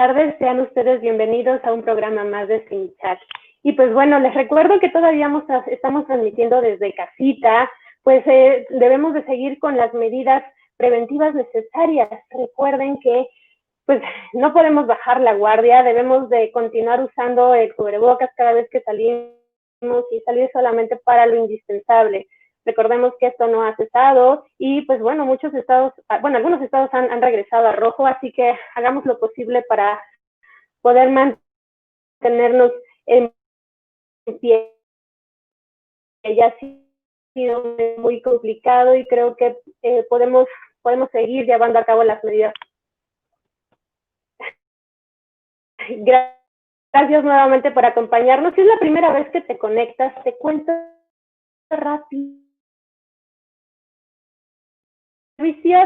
tardes, sean ustedes bienvenidos a un programa más de Sin Chat. Y pues bueno, les recuerdo que todavía estamos transmitiendo desde casita, pues debemos de seguir con las medidas preventivas necesarias. Recuerden que pues no podemos bajar la guardia, debemos de continuar usando el cubrebocas cada vez que salimos y salir solamente para lo indispensable. Recordemos que esto no ha cesado y pues bueno, algunos estados han regresado a rojo, así que hagamos lo posible para poder mantenernos en pie. Ya ha sido muy complicado y creo que podemos seguir llevando a cabo las medidas. Gracias nuevamente por acompañarnos. Si es la primera vez que te conectas, te cuento rápido. El servicio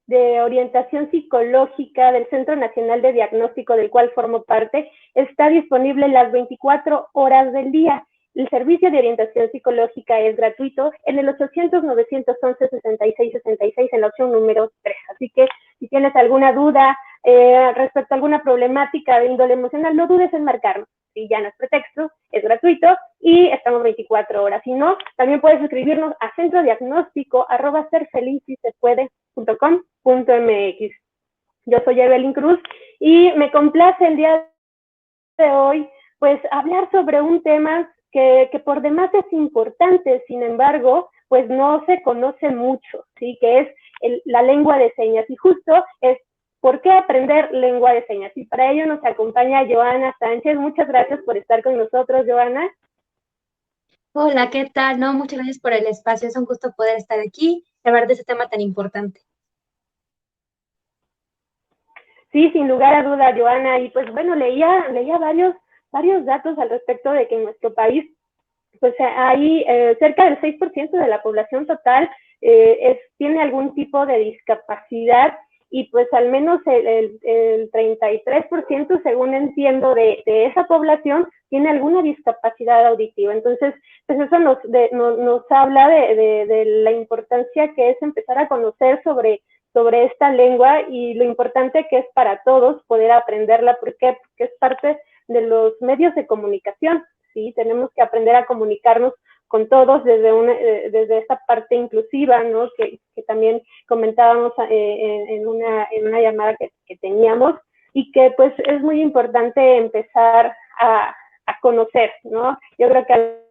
de orientación psicológica del Centro Nacional de Diagnóstico, del cual formo parte, está disponible las 24 horas del día. El servicio de orientación psicológica es gratuito en el 800-911-6666 en la opción número 3. Así que si tienes alguna duda respecto a alguna problemática de índole emocional, no dudes en marcarnos. Si ya no es pretexto, es gratuito y estamos 24 horas. Si no, también puedes escribirnos a centrodiagnóstico@serfelizysepuede.com.mx. Yo soy Evelyn Cruz y me complace el día de hoy pues hablar sobre un tema que por demás es importante, sin embargo, pues no se conoce mucho, ¿sí? Que es la lengua de señas. Y justo es ¿por qué aprender lengua de señas? Y para ello nos acompaña Joana Sánchez. Muchas gracias por estar con nosotros, Joana. Hola, ¿qué tal? No, muchas gracias por el espacio. Es un gusto poder estar aquí y hablar de este tema tan importante. Sí, sin lugar a duda, Joana. Y pues bueno, leía varios datos al respecto de que en nuestro país pues hay cerca del 6% de la población total tiene algún tipo de discapacidad y pues al menos el 33%, según entiendo, de esa población tiene alguna discapacidad auditiva. Entonces, pues eso nos habla de la importancia que es empezar a conocer sobre esta lengua y lo importante que es para todos poder aprenderla. ¿Por qué? Porque es parte de los medios de comunicación. ¿Sí? Tenemos que aprender a comunicarnos con todos desde esta parte inclusiva, ¿no? Que también comentábamos en una llamada que teníamos y que pues es muy importante empezar a conocer, ¿no? Yo creo que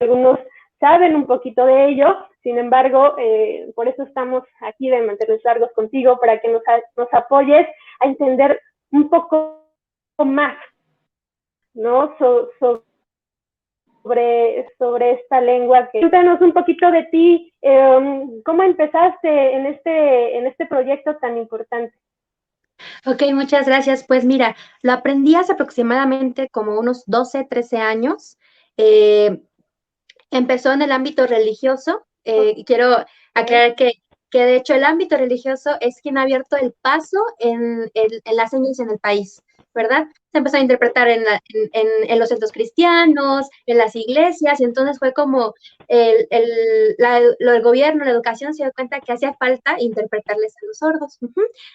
algunos saben un poquito de ello, sin embargo, por eso estamos aquí de mantenernos largos contigo, para que nos apoyes a entender un poco más, ¿no? Sobre esta lengua. Cuéntanos un poquito de ti, ¿cómo empezaste en este proyecto tan importante? Ok, muchas gracias. Pues mira, lo aprendí hace aproximadamente como unos 12, 13 años. Empezó en el ámbito religioso. Quiero aclarar que de hecho el ámbito religioso es quien ha abierto el paso en las señas en el país, ¿verdad? Se empezó a interpretar en los centros cristianos, en las iglesias, y entonces fue como el gobierno, la educación se dio cuenta que hacía falta interpretarles a los sordos.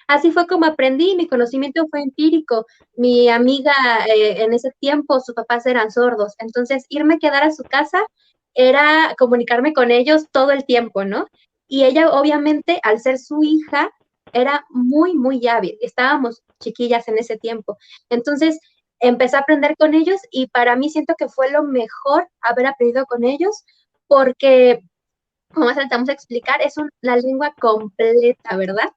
Así fue como aprendí, mi conocimiento fue empírico. Mi amiga en ese tiempo, sus papás eran sordos, entonces irme a quedar a su casa era comunicarme con ellos todo el tiempo, ¿no? Y ella, obviamente, al ser su hija, era muy, muy hábil. Estábamos chiquillas en ese tiempo. Entonces, empecé a aprender con ellos y para mí siento que fue lo mejor haber aprendido con ellos porque, como tratamos de explicar, es una lengua completa, ¿verdad?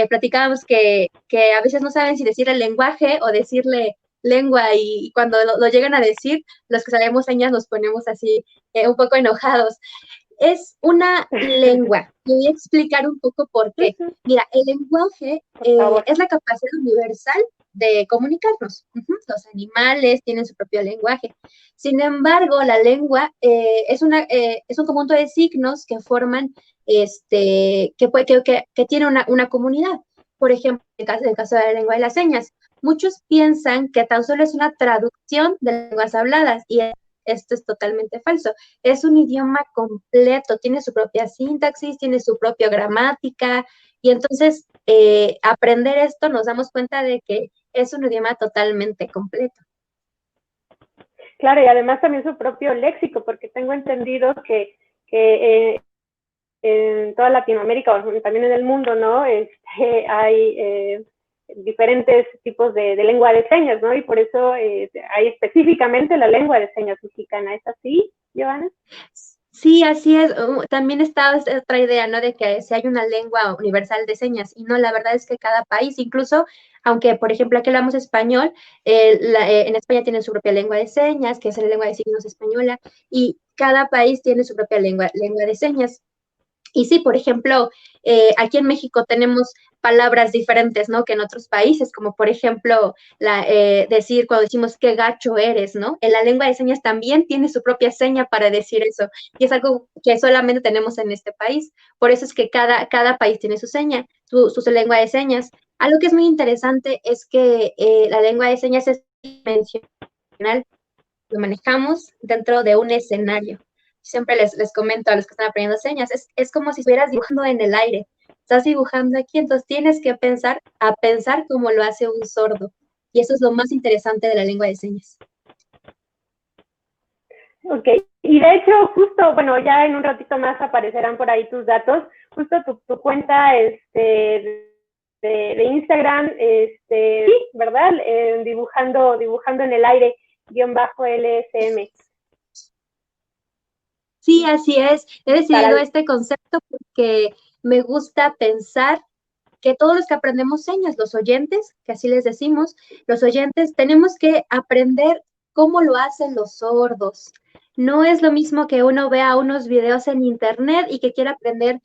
Platicábamos que a veces no saben si decir el lenguaje o decirle lengua y cuando lo llegan a decir, los que sabemos señas nos ponemos así un poco enojados. Es una lengua. Voy a explicar un poco por qué. Mira, el lenguaje es la capacidad universal de comunicarnos. Los animales tienen su propio lenguaje. Sin embargo, la lengua es un conjunto de signos que forman, que tiene una comunidad. Por ejemplo, en el caso de la lengua de las señas, muchos piensan que tan solo es una traducción de lenguas habladas y esto es totalmente falso. Es un idioma completo, tiene su propia sintaxis, tiene su propia gramática y entonces aprender esto nos damos cuenta de que es un idioma totalmente completo. Claro, y además también su propio léxico, porque tengo entendido que en toda Latinoamérica o también en el mundo, ¿no? Hay diferentes tipos de lengua de señas, ¿no? Y por eso hay específicamente la lengua de señas mexicana. ¿Es así, Joana? Sí, así es. También está otra idea, ¿no? De que si hay una lengua universal de señas. Y no, la verdad es que cada país, incluso, aunque, por ejemplo, aquí hablamos español, en España tienen su propia lengua de señas, que es la lengua de signos española, y cada país tiene su propia lengua de señas. Y sí, por ejemplo, aquí en México tenemos palabras diferentes, ¿no? Que en otros países, como por ejemplo, decir cuando decimos qué gacho eres, ¿no? En la lengua de señas también tiene su propia seña para decir eso. Y es algo que solamente tenemos en este país. Por eso es que cada país tiene su seña, su lengua de señas. Algo que es muy interesante es que la lengua de señas es dimensional, lo manejamos dentro de un escenario. Siempre les comento a los que están aprendiendo señas, es como si estuvieras dibujando en el aire. Estás dibujando aquí, entonces tienes que pensar como lo hace un sordo. Y eso es lo más interesante de la lengua de señas. Ok, y de hecho, justo, bueno, ya en un ratito más aparecerán por ahí tus datos, justo tu cuenta de Instagram, sí, ¿verdad? Dibujando en el aire, _LSM. Sí, así es. He decidido Para... este concepto porque me gusta pensar que todos los que aprendemos señas, los oyentes, que así les decimos, los oyentes, tenemos que aprender cómo lo hacen los sordos. No es lo mismo que uno vea unos videos en internet y que quiera aprender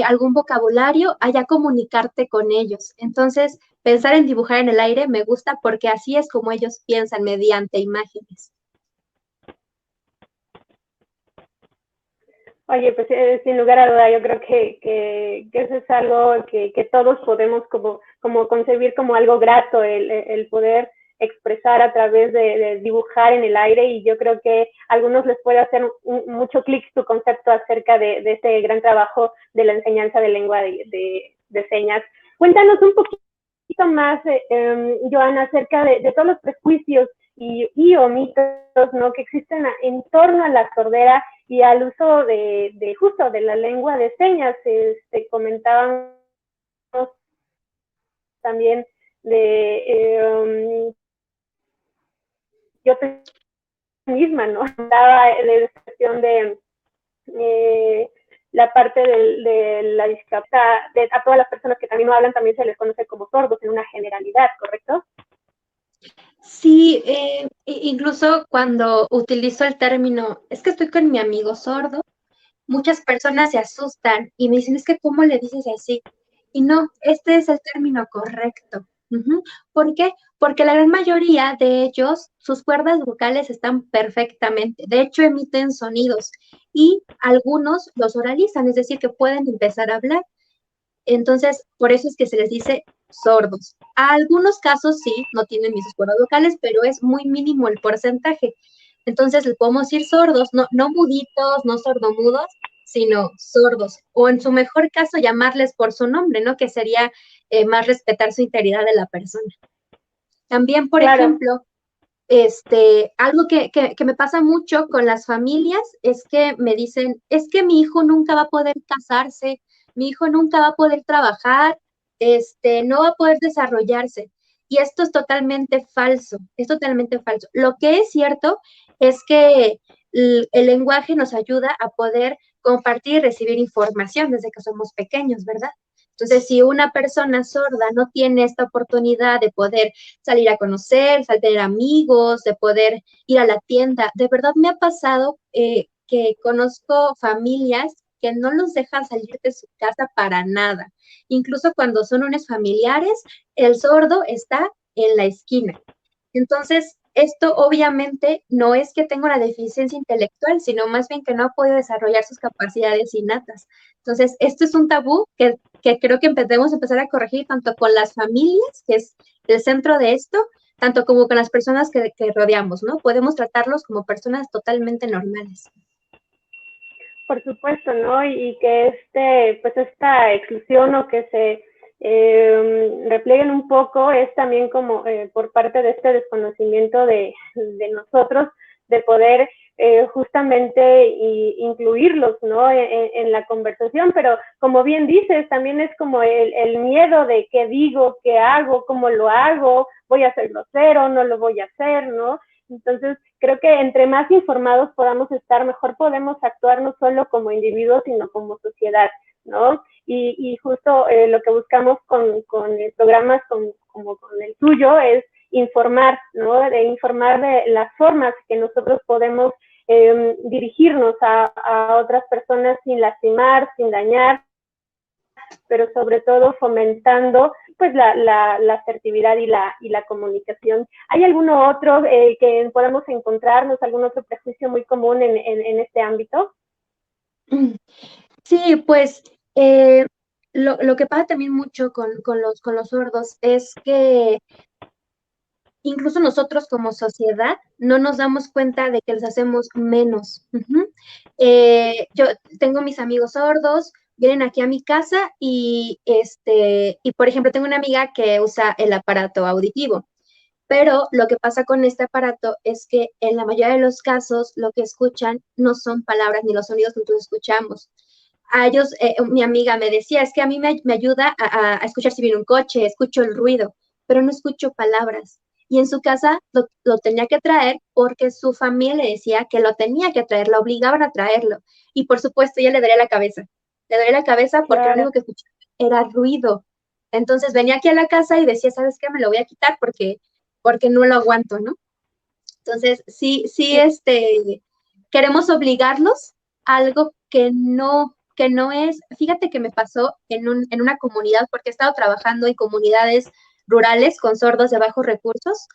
algún vocabulario, allá comunicarte con ellos. Entonces, pensar en dibujar en el aire me gusta porque así es como ellos piensan mediante imágenes. Oye, pues sin lugar a duda, yo creo que eso es algo que todos podemos como concebir como algo grato, el poder expresar a través de dibujar en el aire, y yo creo que a algunos les puede hacer mucho clic tu concepto acerca de este gran trabajo de la enseñanza de lengua de señas. Cuéntanos un poquito más, Joana, acerca de todos los prejuicios o mitos, ¿no?, que existen en torno a la sordera y al uso justo de la lengua de señas. Comentábamos también de yo misma, ¿no? Daba la descripción de la parte de la discapacidad, a todas las personas que también no hablan también se les conoce como sordos en una generalidad, ¿correcto? Sí, incluso cuando utilizo el término, es que estoy con mi amigo sordo, muchas personas se asustan y me dicen, es que ¿cómo le dices así? Y no, este es el término correcto. ¿Por qué? Porque la gran mayoría de ellos, sus cuerdas vocales están perfectamente. De hecho, emiten sonidos y algunos los oralizan, es decir, que pueden empezar a hablar. Entonces, por eso es que se les dice sordos. A algunos casos sí, no tienen ni sus cuerdas vocales, pero es muy mínimo el porcentaje. Entonces, le podemos decir sordos, no muditos, no sordomudos, sino sordos. O en su mejor caso, llamarles por su nombre, ¿no? Que sería más respetar su integridad de la persona. También, por Claro. ejemplo, algo que me pasa mucho con las familias es que me dicen, es que mi hijo nunca va a poder casarse, mi hijo nunca va a poder trabajar, no va a poder desarrollarse. Y esto es totalmente falso, es totalmente falso. Lo que es cierto es que el lenguaje nos ayuda a poder compartir y recibir información desde que somos pequeños, ¿verdad? Entonces, si una persona sorda no tiene esta oportunidad de poder salir a conocer, tener amigos, de poder ir a la tienda. De verdad me ha pasado que conozco familias que no los dejan salir de su casa para nada. Incluso cuando son unos familiares, el sordo está en la esquina. Entonces, esto obviamente no es que tenga una deficiencia intelectual, sino más bien que no ha podido desarrollar sus capacidades innatas. Entonces, esto es un tabú que creo que debemos empezar a corregir tanto con las familias, que es el centro de esto, tanto como con las personas que rodeamos, ¿no? Podemos tratarlos como personas totalmente normales. Por supuesto, ¿no? Y que pues esta exclusión o que replieguen un poco, es también como por parte de este desconocimiento de nosotros, de poder justamente incluirlos, ¿no? En la conversación, pero como bien dices, también es como el miedo de qué digo, qué hago, cómo lo hago, voy a ser grosero, no lo voy a hacer, ¿no? Entonces, creo que entre más informados podamos estar, mejor podemos actuar no solo como individuos, sino como sociedad, ¿no? Y justo lo que buscamos con programas como con el tuyo es informar, ¿no? De informar de las formas que nosotros podemos dirigirnos a otras personas sin lastimar, sin dañar, pero sobre todo fomentando pues la asertividad y la comunicación. ¿Hay alguno otro que podamos encontrarnos, algún otro prejuicio muy común en este ámbito? Sí, pues lo que pasa también mucho con los sordos es que incluso nosotros como sociedad no nos damos cuenta de que les hacemos menos. Yo tengo mis amigos sordos, vienen aquí a mi casa y por ejemplo, tengo una amiga que usa el aparato auditivo, pero lo que pasa con este aparato es que en la mayoría de los casos lo que escuchan no son palabras ni los sonidos que nosotros escuchamos. A ellos, mi amiga me decía, es que a mí me ayuda a escuchar si viene un coche, escucho el ruido, pero no escucho palabras. Y en su casa lo tenía que traer porque su familia le decía que lo tenía que traer, lo obligaban a traerlo. Y por supuesto, ella le daría la cabeza. Le daría la cabeza porque lo Claro. único que escuchaba era ruido. Entonces venía aquí a la casa y decía, ¿sabes qué? Me lo voy a quitar porque no lo aguanto, ¿no? Entonces, sí, queremos obligarlos a algo que no es, fíjate que me pasó en una comunidad, porque he estado trabajando en comunidades rurales con sordos de bajos recursos,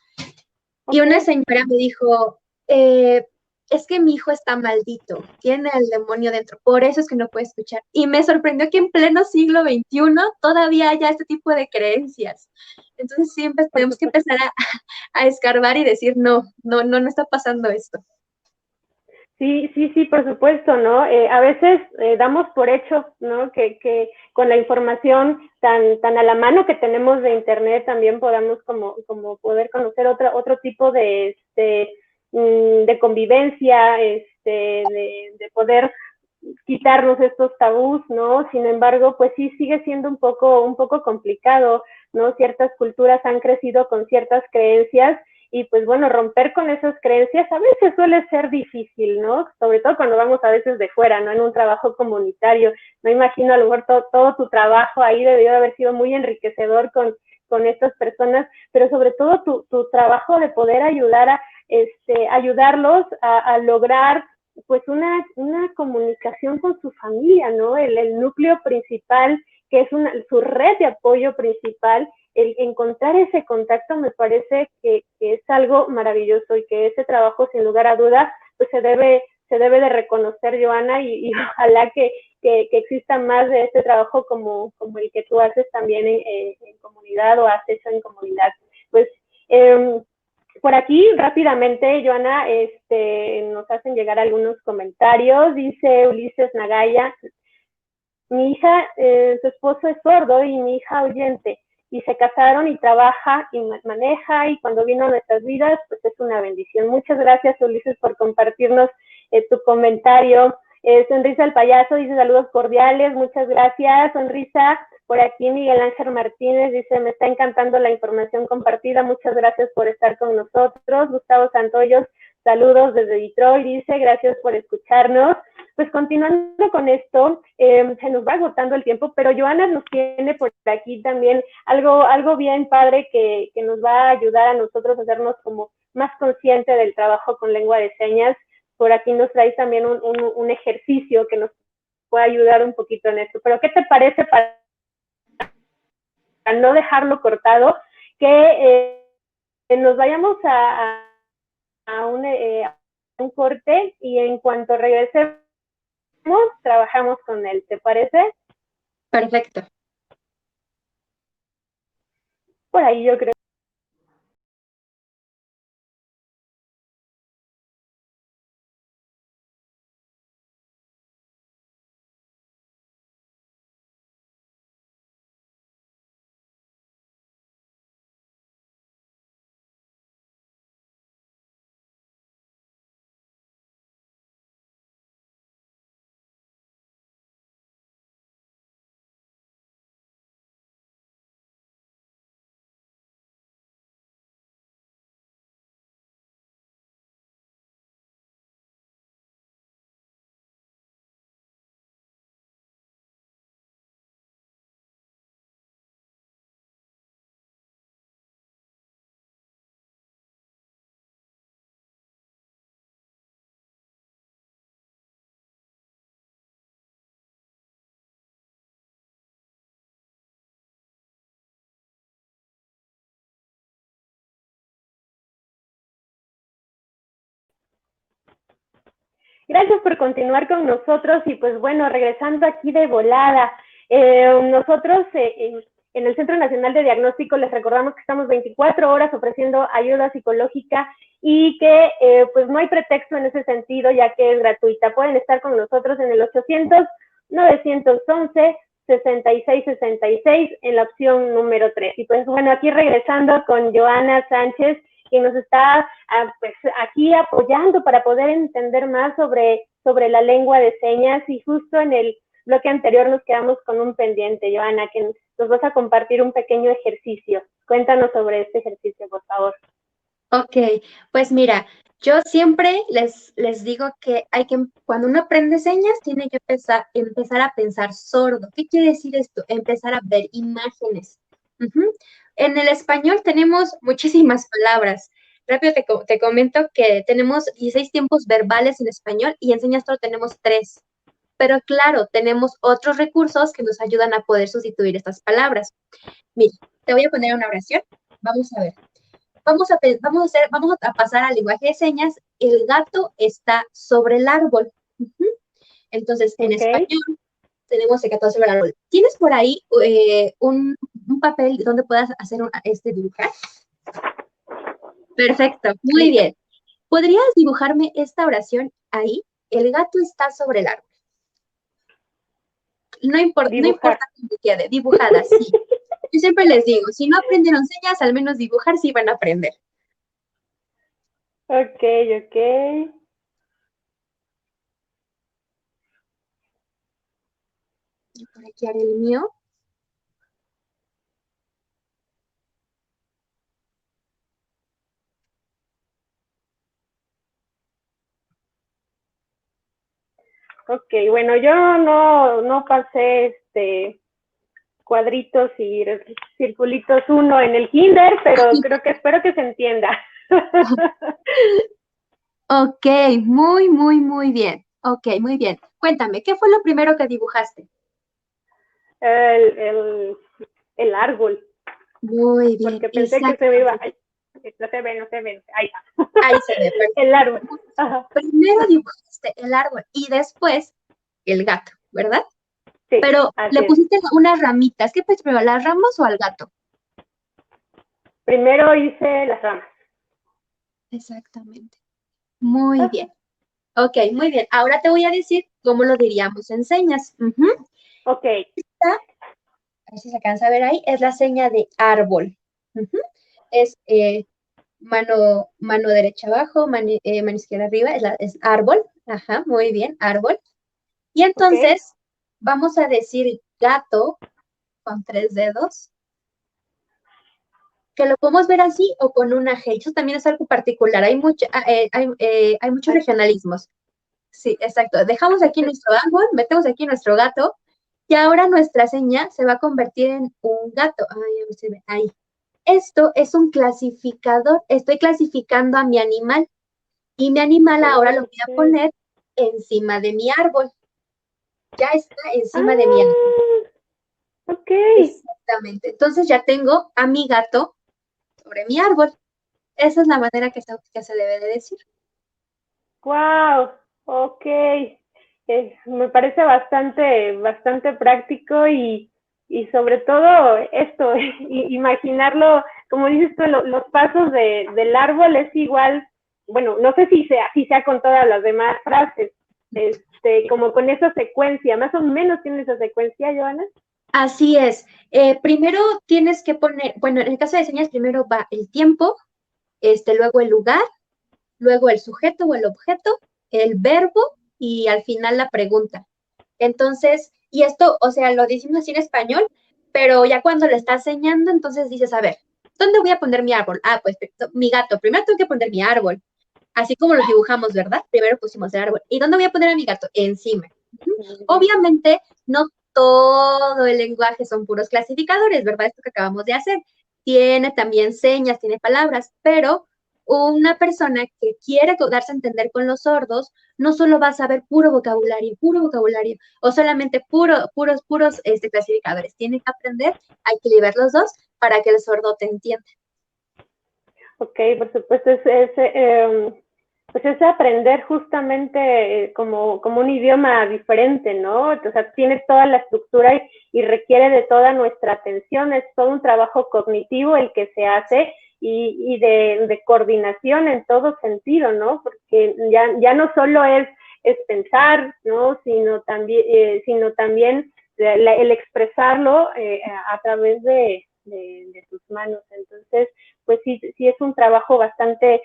y una Okay. señora me dijo, es que mi hijo está maldito, tiene el demonio dentro, por eso es que no puede escuchar. Y me sorprendió que en pleno siglo XXI todavía haya este tipo de creencias. Entonces siempre Por tenemos que supuesto. empezar a escarbar y decir, no está pasando esto. Sí, sí, sí, por supuesto, ¿no? A veces damos por hecho, ¿no? Que con la información tan a la mano que tenemos de Internet también podamos como poder conocer otro tipo de convivencia, de poder quitarnos estos tabús, ¿no? Sin embargo, pues sí sigue siendo un poco complicado, ¿no? Ciertas culturas han crecido con ciertas creencias y pues bueno, romper con esas creencias a veces suele ser difícil, ¿no? Sobre todo cuando vamos a veces de fuera, ¿no? En un trabajo comunitario. Me imagino a lo mejor todo tu trabajo ahí debió haber sido muy enriquecedor con estas personas, pero sobre todo tu trabajo de poder ayudar ayudarlos a lograr pues una comunicación con su familia, ¿no? El núcleo principal, que es su red de apoyo principal, el encontrar ese contacto me parece que es algo maravilloso y que ese trabajo, sin lugar a duda, pues se debe de reconocer, Joana, y ojalá que exista más de este trabajo como el que tú haces también en comunidad o has hecho en comunidad. Pues por aquí, rápidamente, Joana, nos hacen llegar algunos comentarios. Dice Ulises Nagaya, mi hija, su esposo es sordo y mi hija oyente. Y se casaron y trabaja y maneja y cuando vino a nuestras vidas, pues es una bendición. Muchas gracias, Ulises, por compartirnos tu comentario. Sonrisa el payaso dice saludos cordiales, muchas gracias, Sonrisa. Por aquí Miguel Ángel Martínez dice, me está encantando la información compartida, muchas gracias por estar con nosotros. Gustavo Santoyos, saludos desde Detroit, dice, gracias por escucharnos. Pues continuando con esto, se nos va agotando el tiempo, pero Joana nos tiene por aquí también algo bien padre que nos va a ayudar a nosotros a hacernos como más consciente del trabajo con lengua de señas. Por aquí nos traes también un ejercicio que nos puede ayudar un poquito en esto. Pero ¿qué te parece para no dejarlo cortado? Que nos vayamos a un corte y en cuanto regresemos trabajamos con él, ¿te parece? Perfecto. Por ahí yo creo. Gracias por continuar con nosotros y pues bueno, regresando aquí de volada. Nosotros en el Centro Nacional de Diagnóstico les recordamos que estamos 24 horas ofreciendo ayuda psicológica y que pues no hay pretexto en ese sentido, ya que es gratuita. Pueden estar con nosotros en el 800-911-6666 en la opción número 3. Y pues bueno, aquí regresando con Joana Sánchez, que nos está pues, aquí apoyando para poder entender más sobre la lengua de señas, y justo en el bloque anterior nos quedamos con un pendiente, Joana, que nos vas a compartir un pequeño ejercicio. Cuéntanos sobre este ejercicio, por favor. Ok, pues mira, yo siempre les digo que cuando uno aprende señas, tiene que empezar a pensar sordo. ¿Qué quiere decir esto? Empezar a ver imágenes. En el español tenemos muchísimas palabras. Rápido te comento que tenemos 16 tiempos verbales en español y en señas solo tenemos 3. Pero claro, tenemos otros recursos que nos ayudan a poder sustituir estas palabras. Mira, te voy a poner una oración. Vamos a ver. Vamos a pasar al lenguaje de señas. El gato está sobre el árbol. Entonces, en español tenemos el gato sobre el árbol. ¿Tienes por ahí un papel donde puedas hacer dibujar? Perfecto, muy bien. ¿Podrías dibujarme esta oración ahí? El gato está sobre el árbol. No importa que quede, dibujada, sí. Yo siempre les digo, si no aprendieron señas, al menos dibujar sí van a aprender. Ok. Y por aquí haré el mío. Ok, bueno, yo no pasé cuadritos y circulitos 1 en el kinder, pero espero que se entienda. Ok, muy bien. Ok, muy bien. Cuéntame, ¿qué fue lo primero que dibujaste? El árbol. Muy bien. Porque pensé que se me iba. Ay, no se ve. Ahí está. Ahí se ve. El árbol. Ajá. Primero dibujaste el árbol y después el gato, ¿verdad? Sí. Pero le pusiste unas ramitas. ¿Qué pues primero, las ramas o al gato? Primero hice las ramas. Exactamente. Muy bien. Ok, muy bien. Ahora te voy a decir cómo lo diríamos en señas. Ok. Esta, a ver si se alcanza a ver ahí, es la seña de árbol. Es mano derecha abajo, mano izquierda arriba, es árbol. Ajá, muy bien, árbol. Y entonces vamos a decir gato con 3 dedos, que lo podemos ver así o con una G. Eso también es algo particular. Hay muchos regionalismos. Sí, exacto. Dejamos aquí nuestro árbol, metemos aquí nuestro gato y ahora nuestra seña se va a convertir en un gato. Ay, se ve ahí. Esto es un clasificador. Estoy clasificando a mi animal y mi animal ahora lo voy a poner encima de mi árbol. Ya está encima de mi árbol. Ok. Exactamente. Entonces ya tengo a mi gato sobre mi árbol. Esa es la manera que se debe de decir. Wow. Ok. Me parece bastante práctico y sobre todo esto, imaginarlo, como dices tú, los pasos del árbol es igual, bueno, no sé si sea con todas las demás frases, como con esa secuencia, más o menos tiene esa secuencia, Joana. Así es. Primero tienes que poner, bueno, en el caso de señas, primero va el tiempo, luego el lugar, luego el sujeto o el objeto, el verbo y al final la pregunta. Entonces, y esto, o sea, lo decimos así en español, pero ya cuando le estás enseñando, entonces dices, a ver, ¿dónde voy a poner mi árbol? Ah, pues mi gato. Primero tengo que poner mi árbol. Así como lo dibujamos, ¿verdad? Primero pusimos el árbol. ¿Y dónde voy a poner a mi gato? Encima. Obviamente, no todo el lenguaje son puros clasificadores, ¿verdad? Esto que acabamos de hacer. Tiene también señas, tiene palabras, pero una persona que quiere darse a entender con los sordos, no solo va a saber puro vocabulario, o solamente puros clasificadores. Tiene que aprender a equilibrar los dos para que el sordo te entienda. Ok, por supuesto, pues es aprender justamente como un idioma diferente, ¿no? O sea, tiene toda la estructura y requiere de toda nuestra atención, es todo un trabajo cognitivo el que se hace y de coordinación en todo sentido, ¿no? Porque ya no solo es pensar, ¿no? Sino también el expresarlo a través de tus manos. Entonces, pues sí es un trabajo bastante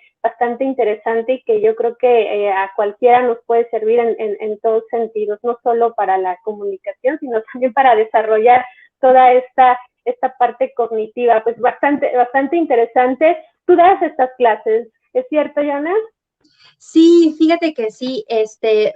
interesante y que yo creo que a cualquiera nos puede servir en todos sentidos, no solo para la comunicación, sino también para desarrollar toda esta parte cognitiva, pues bastante interesante. Tú das estas clases, ¿es cierto, Yana? Sí, fíjate que sí,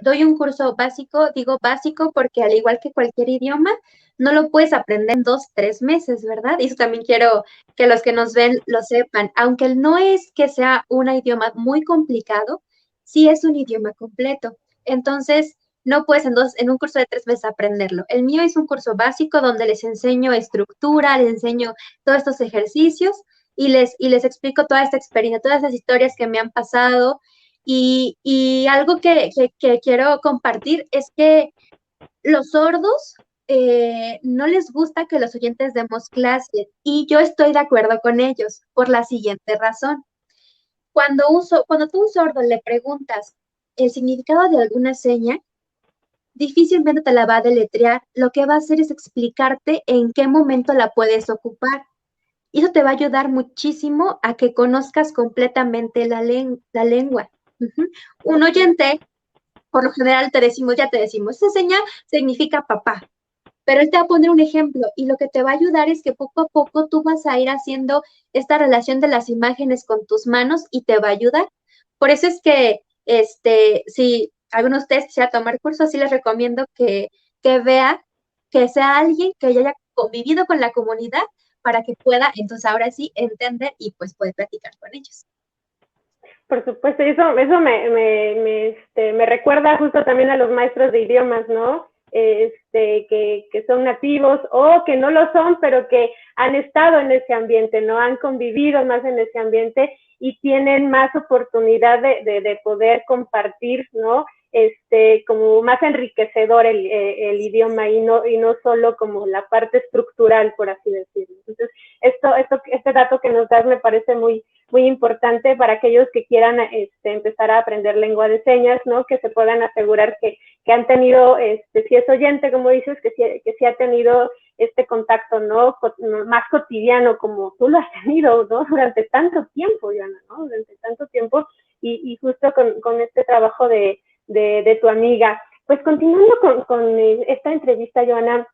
doy un curso básico, digo básico porque al igual que cualquier idioma, no lo puedes aprender en 2, 3 meses, ¿verdad? Y eso también quiero que los que nos ven lo sepan, aunque no es que sea un idioma muy complicado, sí es un idioma completo. Entonces, no puedes en un curso de 3 meses aprenderlo. El mío es un curso básico donde les enseño estructura, les enseño todos estos ejercicios y les explico toda esta experiencia, todas las historias que me han pasado y algo que quiero compartir es que los sordos no les gusta que los oyentes demos clases y yo estoy de acuerdo con ellos por la siguiente razón. Cuando tú a un sordo le preguntas el significado de alguna seña, difícilmente te la va a deletrear. Lo que va a hacer es explicarte en qué momento la puedes ocupar. Y eso te va a ayudar muchísimo a que conozcas completamente la lengua. Ujú. Un oyente, por lo general ya te decimos, esa señal significa papá, pero él te va a poner un ejemplo y lo que te va a ayudar es que poco a poco tú vas a ir haciendo esta relación de las imágenes con tus manos y te va a ayudar. Por eso es que, si alguno de ustedes quisiera tomar cursos, sí les recomiendo que vea, que sea alguien que ya haya convivido con la comunidad para que pueda, entonces ahora sí, entender y pues poder platicar con ellos. Por supuesto, y eso me recuerda justo también a los maestros de idiomas, ¿no? Que son nativos o que no lo son, pero que han estado en ese ambiente, ¿no? Han convivido más en ese ambiente y tienen más oportunidad de poder compartir, ¿no? Como más enriquecedor el idioma y no solo como la parte estructural, por así decirlo. Entonces, este dato que nos das me parece muy importante para aquellos que quieran empezar a aprender lengua de señas, ¿no? Que se puedan asegurar que han tenido, si es oyente, como dices, que sí ha tenido este contacto, ¿no? Más cotidiano como tú lo has tenido, ¿no? Durante tanto tiempo, Joana, ¿no? Durante tanto tiempo y justo con este trabajo de tu amiga. Pues continuando con esta entrevista, Joana,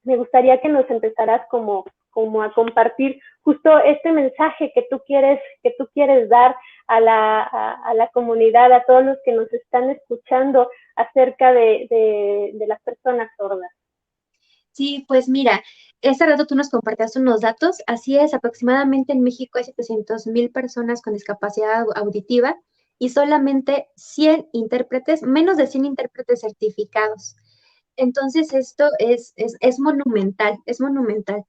me gustaría que nos empezaras como a compartir justo este mensaje que tú quieres dar a la comunidad, a todos los que nos están escuchando acerca de las personas sordas. Sí, pues mira, ese rato tú nos compartiste unos datos. Así es, aproximadamente en México hay 700,000 personas con discapacidad auditiva y solamente 100 intérpretes, menos de 100 intérpretes certificados. Entonces, esto es monumental, es monumental.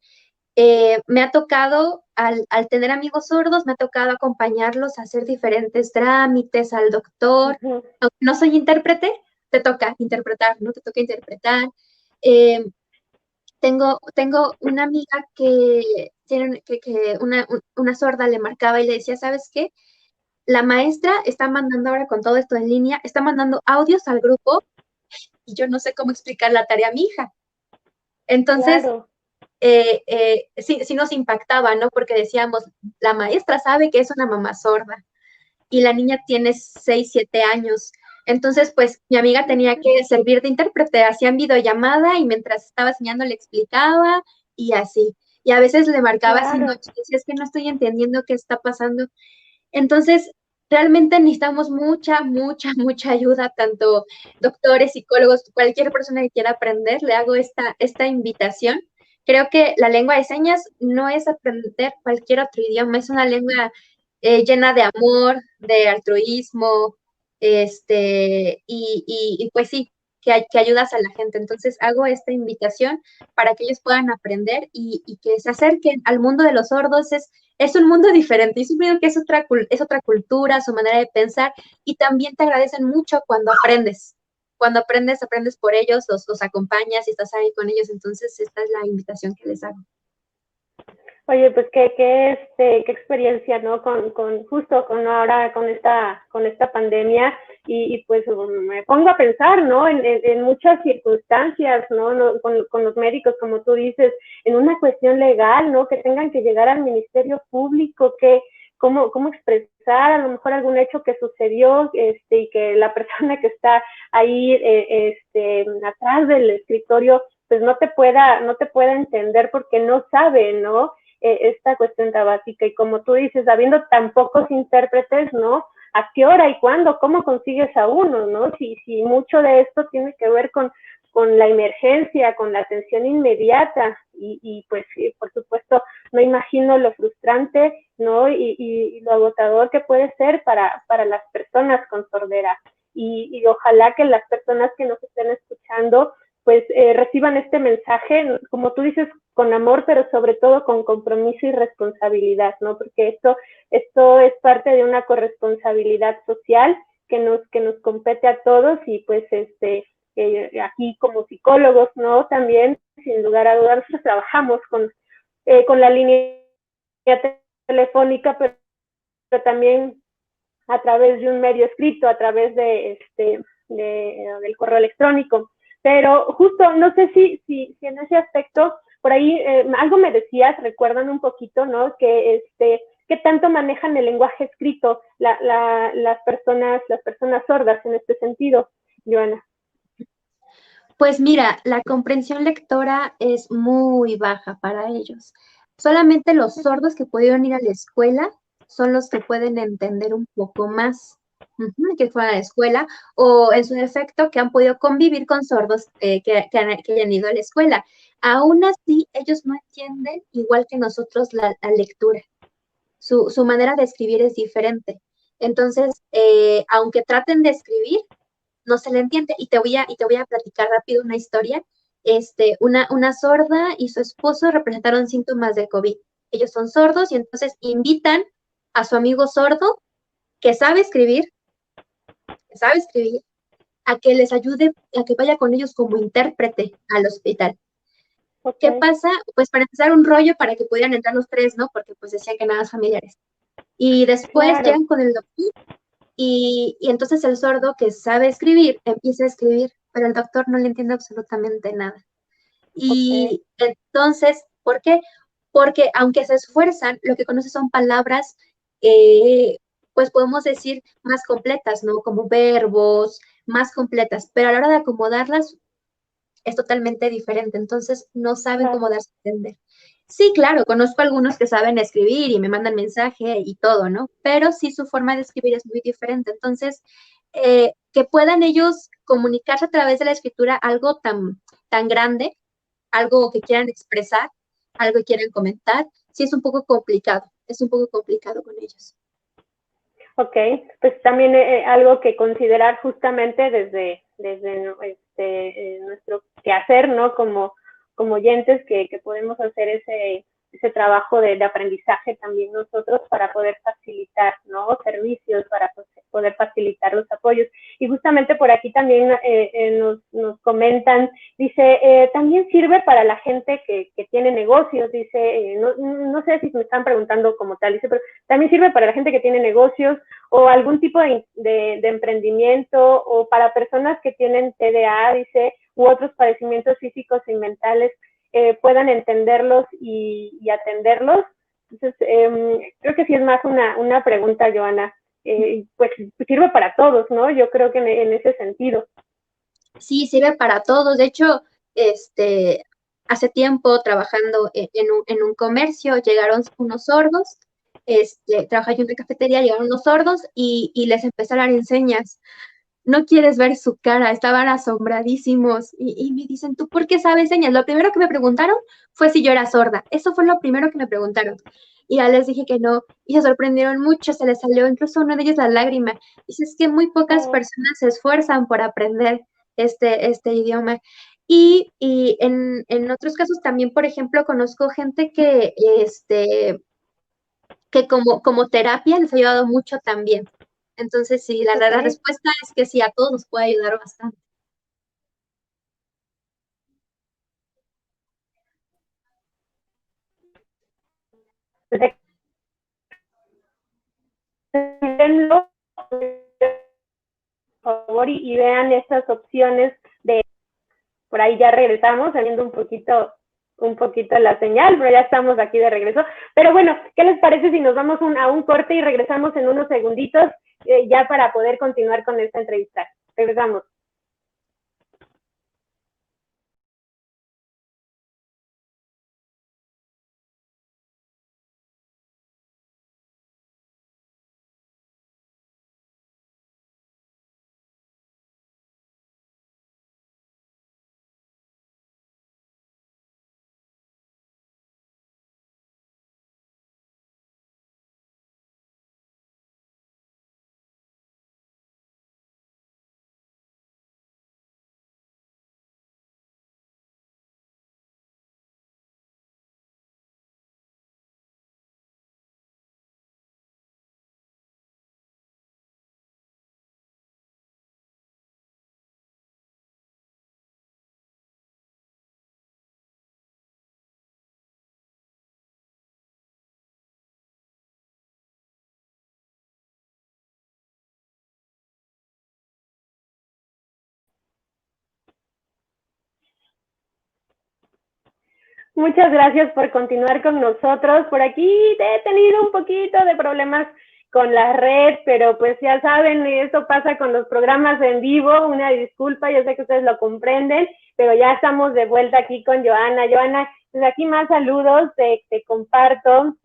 Me ha tocado, al tener amigos sordos, me ha tocado acompañarlos a hacer diferentes trámites al doctor. Uh-huh. Aunque no soy intérprete, te toca interpretar, ¿no? Te toca interpretar. Eh, tengo una amiga que una sorda le marcaba y le decía, ¿sabes qué? La maestra está mandando ahora con todo esto en línea, está mandando audios al grupo y yo no sé cómo explicar la tarea a mi hija. Entonces, Claro. sí nos impactaba, ¿no? Porque decíamos, la maestra sabe que es una mamá sorda y la niña tiene 6, 7 años. Entonces, pues mi amiga tenía que servir de intérprete, hacían videollamada y mientras estaba enseñando le explicaba y así. Y a veces le marcaba así Claro. noche, decía, es que no estoy entendiendo qué está pasando. Entonces, realmente necesitamos mucha ayuda, tanto doctores, psicólogos, cualquier persona que quiera aprender, le hago esta invitación. Creo que la lengua de señas no es aprender cualquier otro idioma, es una lengua llena de amor, de altruismo, y pues sí, que ayudas a la gente. Entonces hago esta invitación para que ellos puedan aprender y que se acerquen al mundo de los sordos. Es un mundo diferente y supongo que es otra cultura, su manera de pensar y también te agradecen mucho cuando aprendes. Cuando aprendes, aprendes por ellos, los acompañas y estás ahí con ellos. Entonces esta es la invitación que les hago. Oye, pues qué experiencia, ¿no? Justo con ahora, con esta pandemia, y pues me pongo a pensar, ¿no? En muchas circunstancias, ¿no? Con los médicos, como tú dices, en una cuestión legal, ¿no? Que tengan que llegar al Ministerio Público, cómo expresar a lo mejor algún hecho que sucedió, y que la persona que está ahí, atrás del escritorio, pues no te pueda entender porque no sabe, ¿no? Esta cuestión tan básica. Y como tú dices, habiendo tan pocos intérpretes, ¿no? ¿A qué hora y cuándo? ¿Cómo consigues a uno, no? Si mucho de esto tiene que ver con la emergencia, con la atención inmediata, y pues por supuesto no imagino lo frustrante, ¿no? Y lo agotador que puede ser para las personas con sordera. Y ojalá que las personas que nos estén escuchando pues reciban este mensaje, como tú dices, con amor, pero sobre todo con compromiso y responsabilidad, ¿no? Porque esto es parte de una corresponsabilidad social que nos compete a todos, y pues aquí como psicólogos, ¿no? También, sin lugar a dudas, nosotros trabajamos con la línea telefónica, pero también a través de un medio escrito, a través del correo electrónico. Pero justo, no sé si en ese aspecto, por ahí algo me decías, recuerdan un poquito, ¿no? Que qué tanto manejan el lenguaje escrito las personas sordas en este sentido, Joana. Pues mira, la comprensión lectora es muy baja para ellos. Solamente los sordos que pudieron ir a la escuela son los que pueden entender un poco más, que fueron a la escuela, o en su defecto que han podido convivir con sordos que hayan ido a la escuela. Aún así, ellos no entienden igual que nosotros la lectura. Su manera de escribir es diferente. Entonces, aunque traten de escribir, no se le entiende. Y te voy a platicar rápido una historia. Una sorda y su esposo representaron síntomas de COVID. Ellos son sordos y entonces invitan a su amigo sordo que sabe escribir, a que les ayude, a que vaya con ellos como intérprete al hospital. Okay. ¿Qué pasa? Pues para empezar un rollo para que pudieran entrar los tres, ¿no? Porque pues decían que nada más familiares. Y después llegan con el doctor y entonces el sordo que sabe escribir empieza a escribir, pero el doctor no le entiende absolutamente nada. Y entonces, ¿por qué? Porque aunque se esfuerzan, lo que conoce son palabras, pues podemos decir más completas, ¿no? Como verbos, más completas, pero a la hora de acomodarlas es totalmente diferente, entonces no saben cómo darse a entender. Sí, claro, conozco algunos que saben escribir y me mandan mensaje y todo, ¿no? Pero sí su forma de escribir es muy diferente. Entonces, que puedan ellos comunicarse a través de la escritura algo tan grande, algo que quieran expresar, algo que quieran comentar, sí es un poco complicado con ellos. Ok, pues también algo que considerar justamente desde nuestro quehacer, ¿no? Como oyentes que podemos hacer ese trabajo de aprendizaje también nosotros para poder facilitar, ¿no? Servicios, para poder facilitar los apoyos. Y justamente por aquí también nos comentan, dice, también sirve para la gente que tiene negocios, dice, no sé si me están preguntando como tal, dice, pero también sirve para la gente que tiene negocios o algún tipo de emprendimiento, o para personas que tienen TDA, dice, u otros padecimientos físicos y mentales, puedan entenderlos y atenderlos. Entonces, creo que sí es más una pregunta, Joana. Pues sirve para todos, ¿no? Yo creo que en ese sentido. Sí, sirve para todos. De hecho, hace tiempo trabajando en un comercio, llegaron unos sordos, trabajé en una cafetería, llegaron unos sordos y les empecé a dar enseñas. No quieres ver su cara, estaban asombradísimos y me dicen, ¿tú por qué sabes señas? Lo primero que me preguntaron fue si yo era sorda. Eso fue lo primero que me preguntaron. Y ya les dije que no, y se sorprendieron mucho, se les salió incluso a uno de ellos la lágrima. Dice, es que muy pocas personas se esfuerzan por aprender. este idioma. Y en otros casos también, por ejemplo, conozco gente que como terapia les ha ayudado mucho también. Entonces, sí, la Ok. respuesta es que sí, a todos nos puede ayudar bastante. Recomiéndenlo, por favor, y vean estas opciones de, por ahí ya regresamos, saliendo un poquito la señal, pero ya estamos aquí de regreso. Pero bueno, ¿qué les parece si nos vamos a un corte y regresamos en unos segunditos ya para poder continuar con esta entrevista? Regresamos. Muchas gracias por continuar con nosotros. Por aquí he tenido un poquito de problemas con la red, pero pues ya saben, eso pasa con los programas en vivo. Una disculpa, yo sé que ustedes lo comprenden, pero ya estamos de vuelta aquí con Joana. Joana, pues aquí más saludos, te comparto.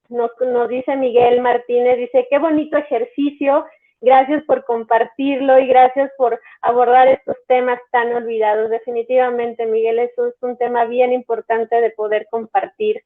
Nos dice Miguel Martínez, dice, qué bonito ejercicio, gracias por compartirlo y gracias por abordar estos temas tan olvidados. Definitivamente, Miguel, eso es un tema bien importante de poder compartir.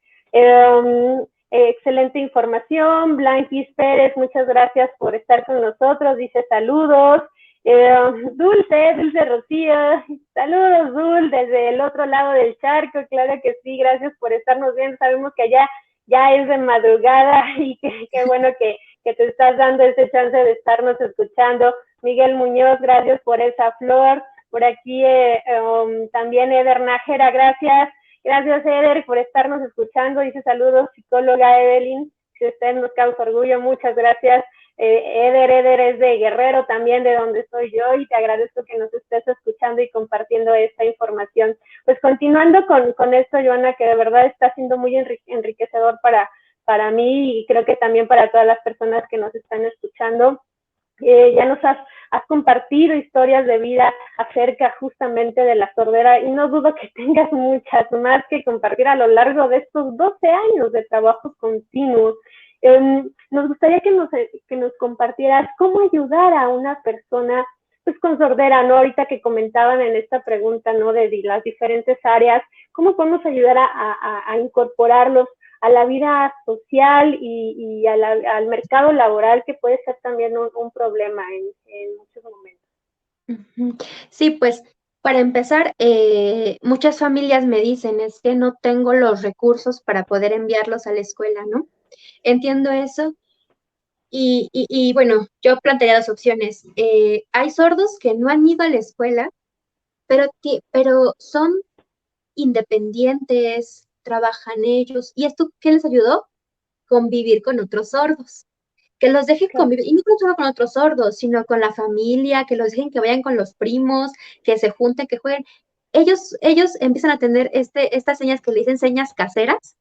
Excelente información. Blanquis Pérez, muchas gracias por estar con nosotros. Dice saludos. Dulce Rocío, saludos Dul, desde el otro lado del charco, claro que sí, gracias por estarnos viendo, sabemos que allá ya es de madrugada y qué bueno que te estás dando ese chance de estarnos escuchando. Miguel Muñoz, gracias por esa flor. Por aquí también Eder Nájera, gracias. Gracias Eder por estarnos escuchando. Dice saludos, psicóloga Evelyn. Si usted nos causa orgullo, muchas gracias. Eder es de Guerrero también, de donde soy yo, y te agradezco que nos estés escuchando y compartiendo esta información. Pues continuando con esto, Joana, que de verdad está siendo muy enriquecedor para mí y creo que también para todas las personas que nos están escuchando. Ya nos has compartido historias de vida acerca justamente de la sordera y no dudo que tengas muchas más que compartir a lo largo de estos 12 años de trabajo continuo. Nos gustaría que nos compartieras cómo ayudar a una persona pues con sordera, ¿no? Ahorita que comentaban en esta pregunta, ¿no? De las diferentes áreas, ¿cómo podemos ayudar a incorporarlos a la vida social y al mercado laboral, que puede ser también un problema en muchos momentos? Sí, pues para empezar, muchas familias me dicen, es que no tengo los recursos para poder enviarlos a la escuela, ¿no? Entiendo eso. Y bueno, yo plantearía dos opciones. Hay sordos que no han ido a la escuela, pero son independientes, trabajan ellos. ¿Y esto qué les ayudó? Convivir con otros sordos. Que los dejen Claro. convivir, y no solo con otros sordos, sino con la familia, que los dejen que vayan con los primos, que se junten, que jueguen. Ellos empiezan a tener estas señas que le dicen señas caseras,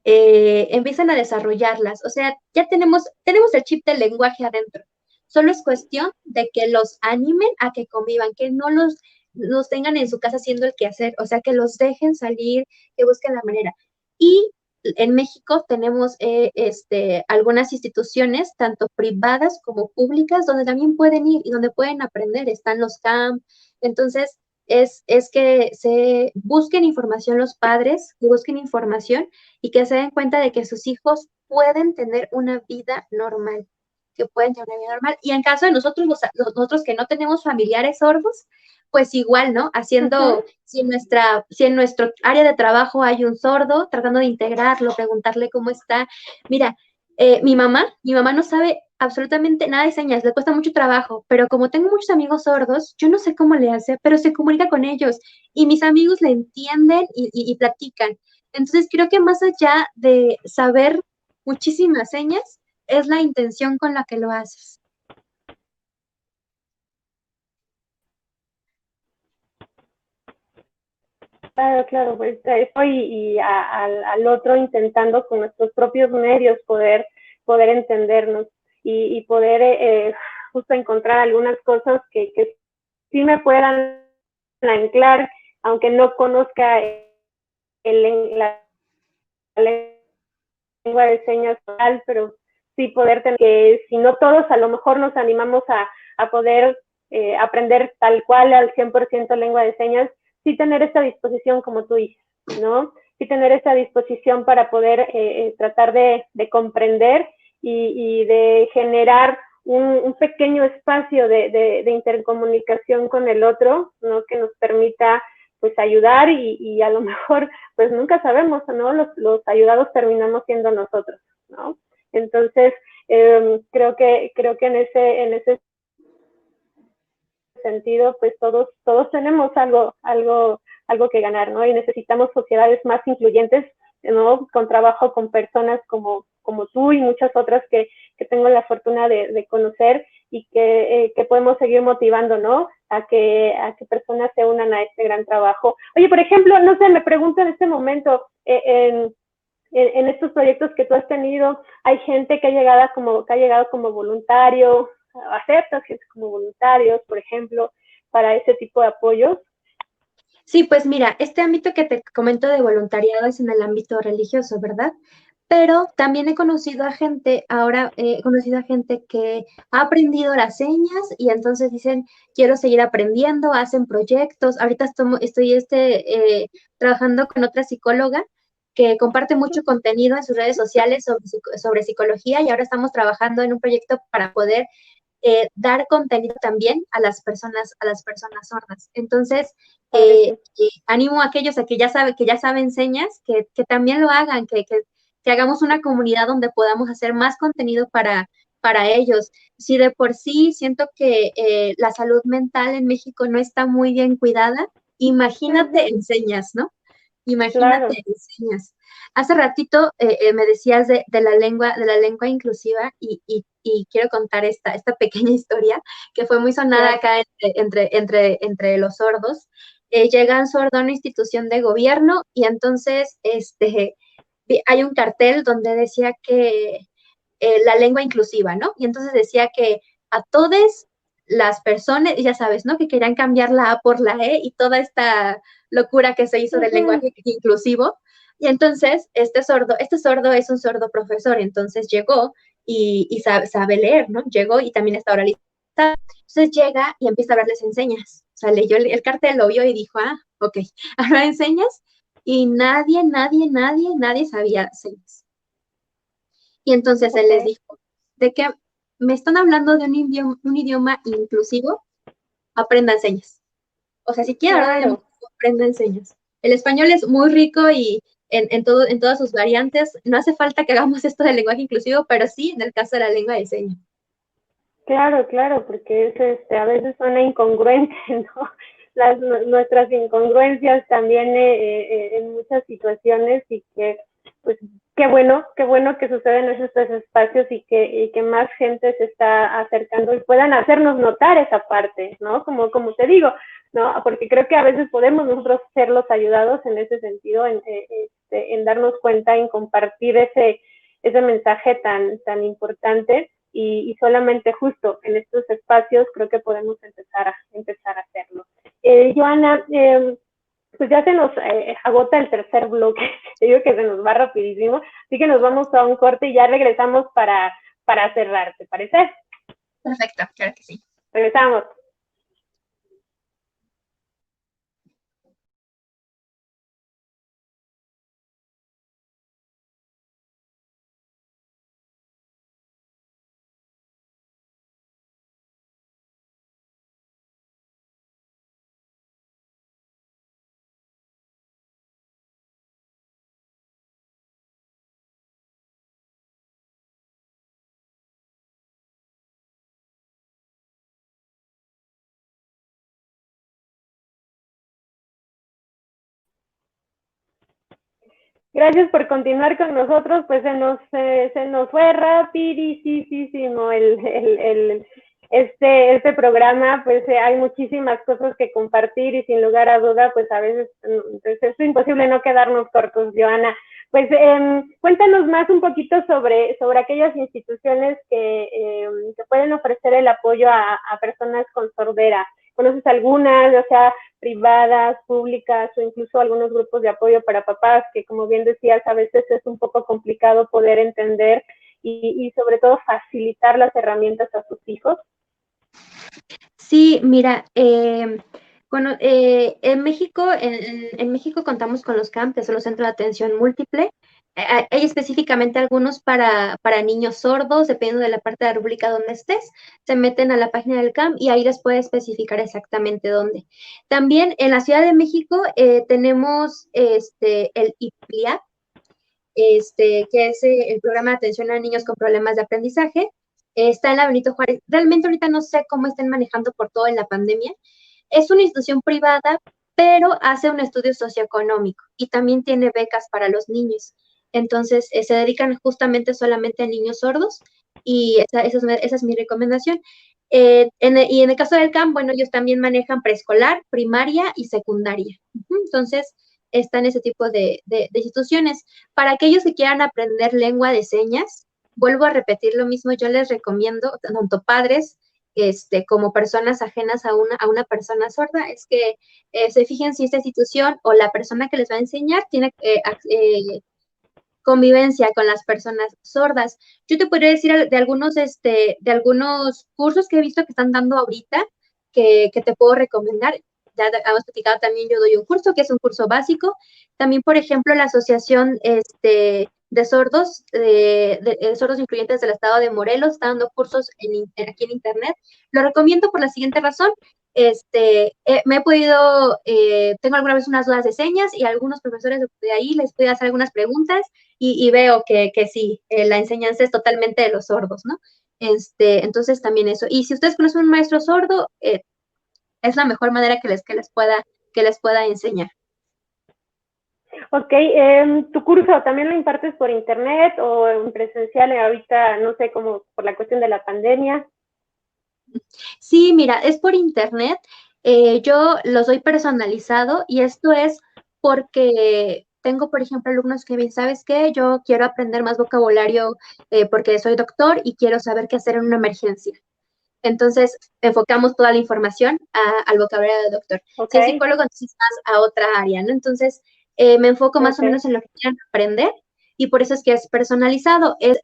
empiezan a desarrollarlas. O sea, ya tenemos el chip del lenguaje adentro. Solo es cuestión de que los animen a que convivan, que no los tengan en su casa haciendo el quehacer, o sea, que los dejen salir, que busquen la manera. Y en México tenemos algunas instituciones, tanto privadas como públicas, donde también pueden ir y donde pueden aprender. Están los camp. Entonces, es que se busquen información los padres, que busquen información y que se den cuenta de que sus hijos pueden tener una vida normal, que pueden tener una vida normal. Y en caso de nosotros que no tenemos familiares sordos, pues igual, ¿no? Ujú. Haciendo, si en nuestro área de trabajo hay un sordo, tratando de integrarlo, preguntarle cómo está. Mira, mi mamá no sabe absolutamente nada de señas, le cuesta mucho trabajo, pero como tengo muchos amigos sordos, yo no sé cómo le hace, pero se comunica con ellos y mis amigos le entienden y platican. Entonces creo que más allá de saber muchísimas señas, es la intención con la que lo haces. Claro, claro, pues eso al otro intentando con nuestros propios medios poder entendernos y poder justo encontrar algunas cosas que sí me puedan anclar, aunque no conozca la lengua de señas total, pero sí poder tener que, si no todos, a lo mejor nos animamos a poder aprender tal cual al 100% lengua de señas, sí tener esta disposición como tú dices, ¿no? Sí tener esa disposición para poder tratar de comprender y de generar un pequeño espacio de intercomunicación con el otro, ¿no? Que nos permita pues ayudar y a lo mejor pues nunca sabemos, ¿no? Los ayudados terminamos siendo nosotros, ¿no? Entonces, creo que en ese sentido, pues todos tenemos algo que ganar, ¿no? Y necesitamos sociedades más incluyentes, ¿no? Con trabajo con personas como tú y muchas otras que tengo la fortuna de conocer y que podemos seguir motivando, ¿no? A que personas se unan a este gran trabajo. Oye, por ejemplo, no sé, me pregunto en este momento, en estos proyectos que tú has tenido, hay gente que ha llegado como voluntario, aceptas gente como voluntarios, por ejemplo, para ese tipo de apoyos. Sí, pues mira, este ámbito que te comento de voluntariado es en el ámbito religioso, ¿verdad? Pero también he conocido a gente, ahora he conocido a gente que ha aprendido las señas y entonces dicen, quiero seguir aprendiendo, hacen proyectos. Ahorita estoy trabajando con otra psicóloga que comparte mucho contenido en sus redes sociales sobre psicología y ahora estamos trabajando en un proyecto para poder dar contenido también a las personas sordas. Entonces, Padrísimo. animo a aquellos a que ya saben señas, que también lo hagan, que hagamos una comunidad donde podamos hacer más contenido para ellos. Si de por sí siento que la salud mental en México no está muy bien cuidada, imagínate Ujú. enseñas, ¿no? Imagínate Claro. enseñas. Hace ratito me decías de la lengua inclusiva y quiero contar esta pequeña historia que fue muy sonada Claro. acá entre los sordos. Llegan sordo a una institución de gobierno y entonces hay un cartel donde decía que la lengua inclusiva, ¿no? Y entonces decía que a todas las personas, ya sabes, ¿no? Que querían cambiar la A por la E y toda esta locura que se hizo del Ujú. lenguaje inclusivo. Y entonces este sordo es un sordo profesor, entonces llegó y sabe leer, ¿no? Llegó y también está oralizado. Entonces llega y empieza a hablarles enseñas. O sea, leyó el cartel, lo vio y dijo, ah, ok, ahora enseñas. Y nadie sabía señas. Y entonces él Ok. les dijo, de que me están hablando de un idioma inclusivo, aprendan señas. O sea, si quieren hablar de idioma, Claro. aprendan señas. El español es muy rico y en todas sus variantes. No hace falta que hagamos esto del lenguaje inclusivo, pero sí en el caso de la lengua de señas. Claro, claro, porque es a veces suena incongruente, ¿no? Nuestras incongruencias también en muchas situaciones y que, pues, qué bueno que suceden esos espacios y que más gente se está acercando y puedan hacernos notar esa parte, ¿no? Como te digo, ¿no? Porque creo que a veces podemos nosotros ser los ayudados en ese sentido, en darnos cuenta, en compartir ese mensaje tan importante y solamente justo en estos espacios creo que podemos empezar a hacerlo. Joana, pues ya se nos agota el tercer bloque, te digo que se nos va rapidísimo, así que nos vamos a un corte y ya regresamos para cerrar, ¿te parece? Perfecto, claro que sí. Regresamos. Gracias por continuar con nosotros, pues se nos fue rapidísimo este programa, pues hay muchísimas cosas que compartir y sin lugar a duda, pues a veces pues, es imposible no quedarnos cortos, Joana. Pues cuéntanos más un poquito sobre aquellas instituciones que pueden ofrecer el apoyo a personas con sordera. ¿Conoces algunas, o sea, privadas, públicas o incluso algunos grupos de apoyo para papás que, como bien decías, a veces es un poco complicado poder entender y sobre todo facilitar las herramientas a sus hijos? Sí, mira, en México, en México contamos con los CAMP, que son los Centros de Atención Múltiple. Hay específicamente algunos para niños sordos, dependiendo de la parte de la República donde estés, se meten a la página del CAMP y ahí les puede especificar exactamente dónde. También en la Ciudad de México tenemos el IPLIAP, que es el programa de atención a niños con problemas de aprendizaje. Está en la Benito Juárez. Realmente ahorita no sé cómo estén manejando por todo en la pandemia. Es una institución privada, pero hace un estudio socioeconómico y también tiene becas para los niños. Entonces, se dedican justamente solamente a niños sordos y esa es mi recomendación. Y en el caso del CAM, bueno, ellos también manejan preescolar, primaria y secundaria. Entonces, están ese tipo de instituciones. Para aquellos que quieran aprender lengua de señas, vuelvo a repetir lo mismo, yo les recomiendo, tanto padres como personas ajenas a una persona sorda, es que se fijen si esta institución o la persona que les va a enseñar tiene convivencia con las personas sordas. Yo te podría decir de algunos cursos que he visto que están dando ahorita que te puedo recomendar. Ya hemos platicado también, yo doy un curso que es un curso básico. También, por ejemplo, la Asociación de Sordos, de Sordos Incluyentes del Estado de Morelos, está dando cursos aquí en Internet. Lo recomiendo por la siguiente razón. Me he podido, tengo alguna vez unas dudas de señas y algunos profesores de ahí les puedo hacer algunas preguntas y veo que sí, la enseñanza es totalmente de los sordos, ¿no? Entonces también eso. Y si ustedes conocen un maestro sordo, es la mejor manera que les pueda enseñar. Ok, ¿tu curso también lo impartes por internet o en presencial ahorita, no sé, como por la cuestión de la pandemia? Sí, mira, es por internet. Yo los doy personalizado y esto es porque tengo, por ejemplo, alumnos que me dicen, ¿sabes qué? Yo quiero aprender más vocabulario porque soy doctor y quiero saber qué hacer en una emergencia. Entonces, enfocamos toda la información al vocabulario del doctor. Si es Okay. psicólogo, entonces más a otra área, ¿no? Entonces, me enfoco más o Okay. menos en lo que quieran aprender y por eso es que es personalizado, es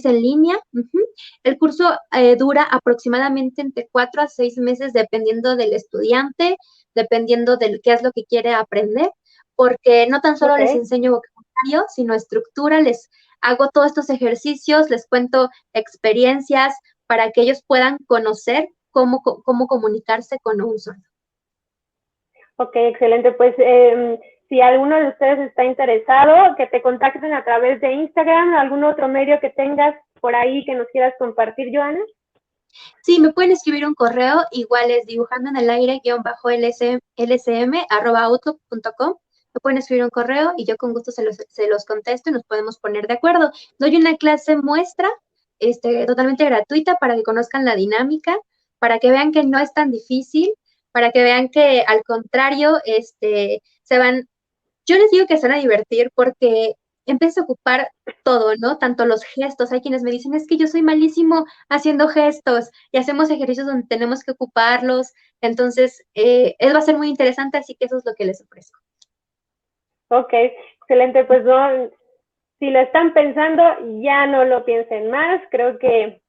en línea. El curso dura aproximadamente entre 4 a 6 meses, dependiendo del estudiante, dependiendo de qué es lo que quiere aprender, porque no tan solo les Okay. enseño vocabulario, sino estructura, les hago todos estos ejercicios, les cuento experiencias, para que ellos puedan conocer cómo comunicarse con un sordo. Ok, excelente. Pues si alguno de ustedes está interesado, que te contacten a través de Instagram, algún otro medio que tengas por ahí que nos quieras compartir, Joana. Sí, me pueden escribir un correo, igual es dibujando en el aire _lsm@outlook.com. Me pueden escribir un correo y yo con gusto se los contesto y nos podemos poner de acuerdo. Doy una clase muestra totalmente gratuita para que conozcan la dinámica, para que vean que no es tan difícil, para que vean que al contrario, yo les digo que se van a divertir porque empieza a ocupar todo, ¿no? Tanto los gestos. Hay quienes me dicen, es que yo soy malísimo haciendo gestos y hacemos ejercicios donde tenemos que ocuparlos. Entonces, va a ser muy interesante, así que eso es lo que les ofrezco. Ok, excelente. Pues no, si lo están pensando, ya no lo piensen más. Creo que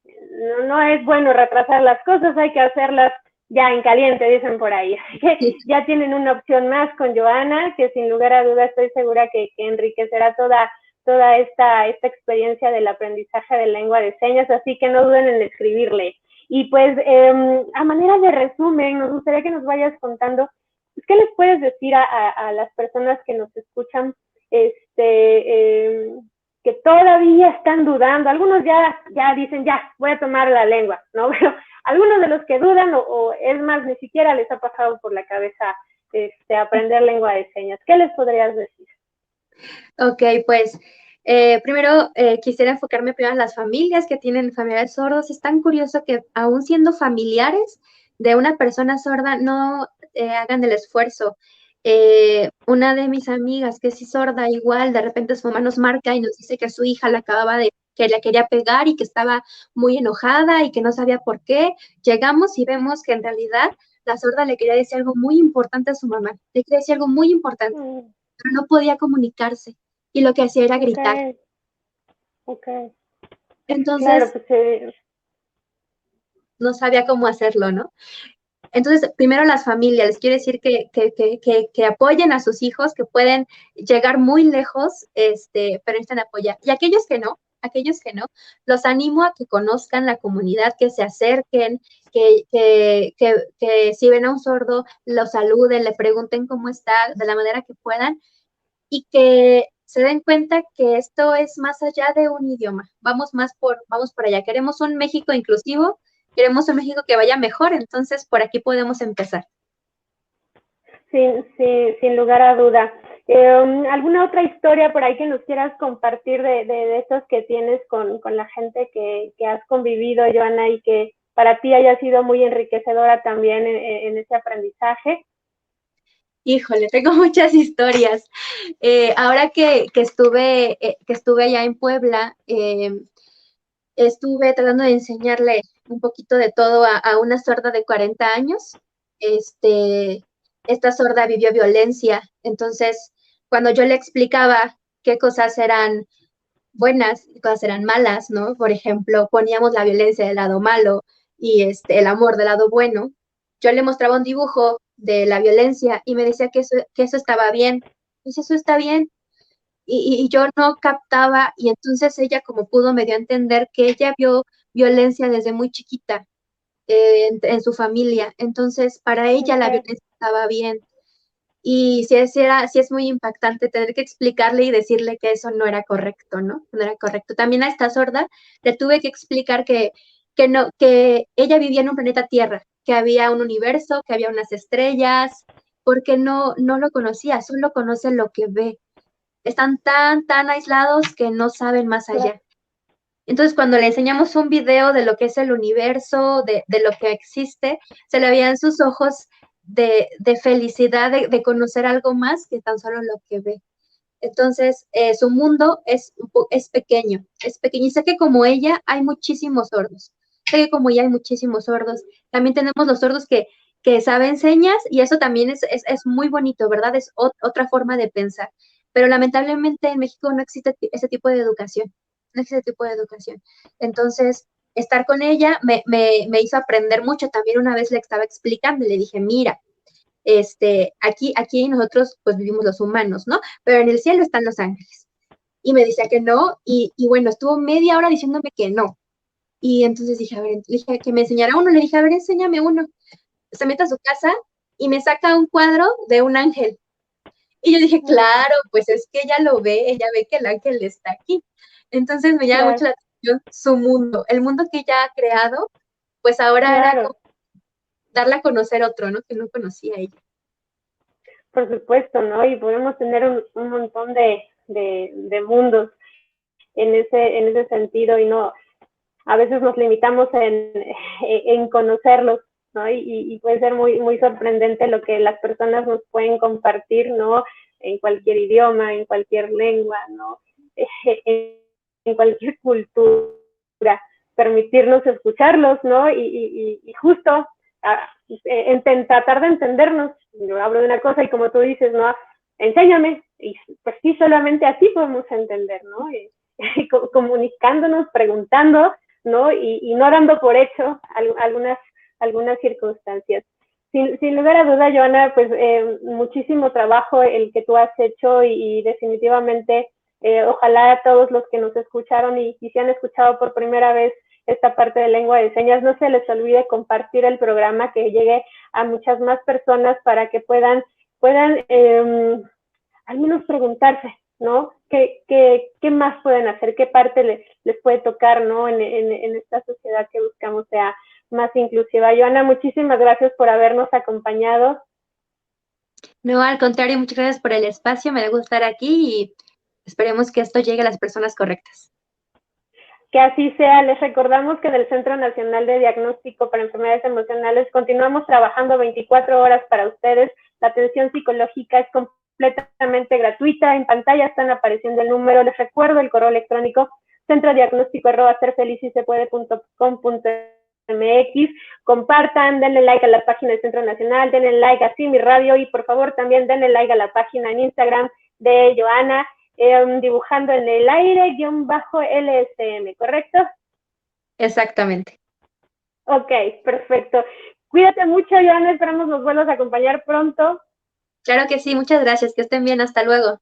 no es bueno retrasar las cosas, hay que hacerlas ya en caliente, dicen por ahí. Así que ya tienen una opción más con Joana, que sin lugar a dudas estoy segura que enriquecerá toda esta experiencia del aprendizaje de lengua de señas, así que no duden en escribirle. Y pues, a manera de resumen, nos gustaría que nos vayas contando, ¿qué les puedes decir a las personas que nos escuchan que todavía están dudando? Algunos ya dicen, ya, voy a tomar la lengua, ¿no? Pero algunos de los que dudan, o es más, ni siquiera les ha pasado por la cabeza aprender lengua de señas. ¿Qué les podrías decir? Ok, pues primero quisiera enfocarme primero en las familias que tienen familiares sordos. Es tan curioso que aún siendo familiares de una persona sorda no hagan el esfuerzo. Una de mis amigas que sí sorda, igual de repente su mamá nos marca y nos dice que su hija la acababa de, que la quería pegar y que estaba muy enojada y que no sabía por qué. Llegamos y vemos que en realidad la sorda le quería decir algo muy importante a su mamá, le quería decir algo muy importante, Mm, pero no podía comunicarse y lo que hacía era ok, gritar. ok. Claro, Entonces, pues no sabía cómo hacerlo, ¿no? Entonces, primero las familias, les quiero decir que apoyen a sus hijos, que pueden llegar muy lejos, pero necesitan apoyar. Y aquellos que no, los animo a que conozcan la comunidad, que se acerquen, que si ven a un sordo, lo saluden, le pregunten cómo está, de la manera que puedan, y que se den cuenta que esto es más allá de un idioma. Vamos por allá. Queremos un México inclusivo, queremos un México que vaya mejor, entonces por aquí podemos empezar. sin lugar a duda. ¿Alguna otra historia por ahí que nos quieras compartir de esas que tienes con la gente que has convivido, Joana, y que para ti haya sido muy enriquecedora también en ese aprendizaje? Híjole, tengo muchas historias. Ahora que estuve allá en Puebla, estuve tratando de enseñarle un poquito de todo a una sorda de 40 años. Este, esta sorda vivió violencia, entonces cuando yo le explicaba qué cosas eran buenas y cosas eran malas, ¿no? Por ejemplo, poníamos la violencia del lado malo y el amor del lado bueno. Yo le mostraba un dibujo de la violencia y me decía que eso estaba bien. Pues eso está bien, y yo no captaba, y entonces ella como pudo me dio a entender que ella vio violencia desde muy chiquita en su familia, entonces para ella la Okay. violencia estaba bien, y sí es muy impactante tener que explicarle y decirle que eso no era correcto, ¿no? No era correcto. También a esta sorda le tuve que explicar que no, que ella vivía en un planeta Tierra, que había un universo, que había unas estrellas, porque no lo conocía, solo conoce lo que ve, están tan aislados que no saben más allá. Entonces, cuando le enseñamos un video de lo que es el universo, de lo que existe, se le veían sus ojos de felicidad, de conocer algo más que tan solo lo que ve. Entonces, su mundo es pequeño, es pequeño. Y sé que como ella hay muchísimos sordos. Sé que como ella hay muchísimos sordos. También tenemos los sordos que saben señas y eso también es muy bonito, ¿verdad? Es otra forma de pensar. Pero lamentablemente en México no existe ese tipo de educación. No existe ese tipo de educación. Entonces, estar con ella me hizo aprender mucho. También una vez le estaba explicando y le dije, mira, aquí nosotros pues vivimos los humanos, ¿no? Pero en el cielo están los ángeles. Y me decía que no, y bueno, estuvo media hora diciéndome que no. Y entonces dije, a ver, le dije que me enseñara uno, le dije, a ver, enséñame uno. Se mete a su casa y me saca un cuadro de un ángel. Y yo dije, Mm, claro, pues es que ella lo ve, ella ve que el ángel está aquí. Entonces me llama mucho claro, la atención su mundo, el mundo que ella ha creado, pues ahora era claro, como darle a conocer otro, ¿no? Que no conocía ella. por supuesto, ¿no? Y podemos tener un montón de mundos en ese sentido y no, a veces nos limitamos en conocerlos, ¿no? Y puede ser muy sorprendente lo que las personas nos pueden compartir, ¿no? En cualquier idioma, en cualquier lengua, ¿no? En cualquier cultura, permitirnos escucharlos, ¿no? Y justo tratar de entendernos. Yo hablo de una cosa y como tú dices, ¿no? Enséñame, y pues sí, solamente así podemos entender, ¿no? Comunicándonos, preguntando, ¿no? Y no dando por hecho algunas circunstancias. Sin lugar a duda, Joana, pues muchísimo trabajo el que tú has hecho y definitivamente ojalá todos los que nos escucharon y si han escuchado por primera vez esta parte de lengua de señas, no se les olvide compartir el programa, que llegue a muchas más personas para que puedan al menos preguntarse, ¿no? ¿Qué más pueden hacer? ¿Qué parte les puede tocar, ¿no? En esta sociedad que buscamos sea más inclusiva. Joana, muchísimas gracias por habernos acompañado. No, al contrario, muchas gracias por el espacio, me gusta estar aquí Esperemos que esto llegue a las personas correctas. Que así sea. Les recordamos que en el Centro Nacional de Diagnóstico para Enfermedades Emocionales continuamos trabajando 24 horas para ustedes. La atención psicológica es completamente gratuita. En pantalla están apareciendo el número. Les recuerdo el correo electrónico centrodiagnóstico@serfeliz.puede.com.mx. Compartan, denle like a la página del Centro Nacional, denle like a Simi Radio y por favor también denle like a la página en Instagram de Joana, dibujando en el aire _LSM, ¿correcto? Exactamente. Ok, perfecto. Cuídate mucho, Joana, esperamos nos vuelvas a acompañar pronto. Claro que sí, muchas gracias, que estén bien, hasta luego.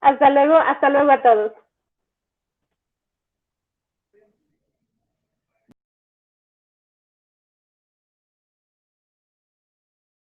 Hasta luego a todos.